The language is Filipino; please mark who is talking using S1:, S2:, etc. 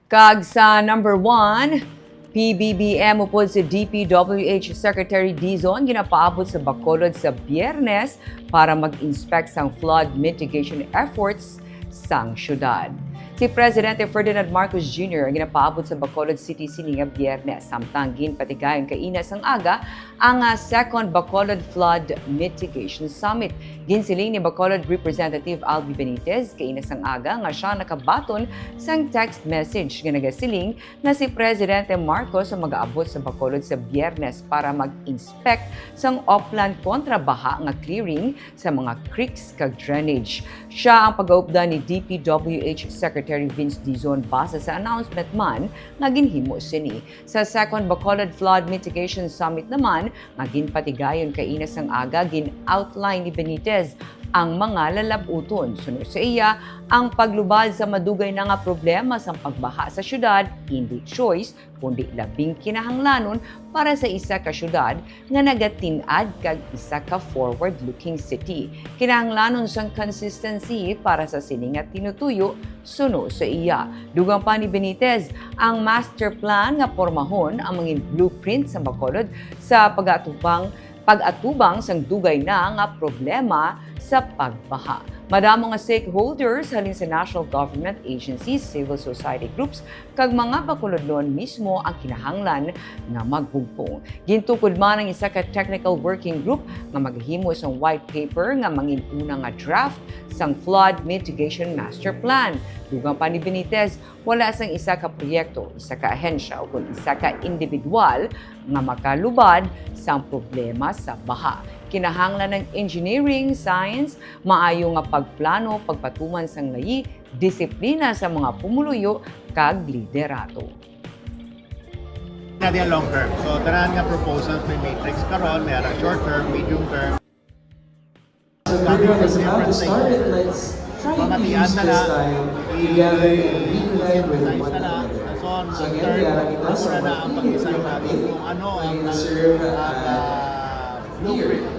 S1: Kag sa number 1, PBBM upod si DPWH Secretary Dizon ginapaabot sa Bacolod sa Biyernes para mag-inspect sang flood mitigation efforts sang syudad. Si Presidente Ferdinand Marcos Jr. ang ginapaabot sa Bacolod City sininga Biyernes samtang ginpatigayon kaina sang aga ang second Bacolod Flood Mitigation Summit. Ginsiling ni Bacolod Representative Albi Benitez kaina sang aga nga siya nakabaton sang text message nga nagasiling na si Presidente Marcos ang mag-aabot sa Bacolod sa Biyernes para mag-inspect sang upland kontra baha nga clearing sa mga creeks kag drainage. Siya ang pag-aupda ni DPWH Secretary Sec Dizon base sa announcement man nga ginhimo sini. Sa second Bacolod Flood Mitigation Summit naman nga ginpatigayon kaina sang aga gin-outline ni Benitez ang mga lalabuton. Sunod sa iya, ang paglubad sa madugay na nga problema sa pagbaha sa syudad, hindi choice, kundi labing kinahanglanon para sa isa ka syudad nga nagatinad kag isa ka forward-looking city. Kinahanglanon sang consistency para sa sini nga tinutuyo, sunod sa iya. Dugang pa ni Benitez, ang master plan nga pormahon ang mga blueprint sa Bacolod sa pag-atubang sang dugay na nga problema sa pagbaha. Madamo nga stakeholders halin sa national government agencies, civil society groups, kag mga Bacolodlon mismo ang kinahanglan nga magbugpong. Gintukod man ang isa ka technical working group nga maghimo sa white paper nga manginuna nga draft sang flood mitigation master plan. Dugang pa ni Benitez, wala sang isa ka proyekto, isa ka ahensya o kung isa ka individual nga makalubad sang problema sa baha. Kinahanglan ng engineering, science, maayo nga pagplano, pagpatuman sang layi, disiplina sa mga pumuluyo kag liderato.
S2: Natin long term. So, tarahan nga proposals may matrix karon, may short term, medium term. Coming from different stakeholders. Pamatian na na, i-synthesize na na. So, long term, mura na ang pag-design natin kung ano ang blueprint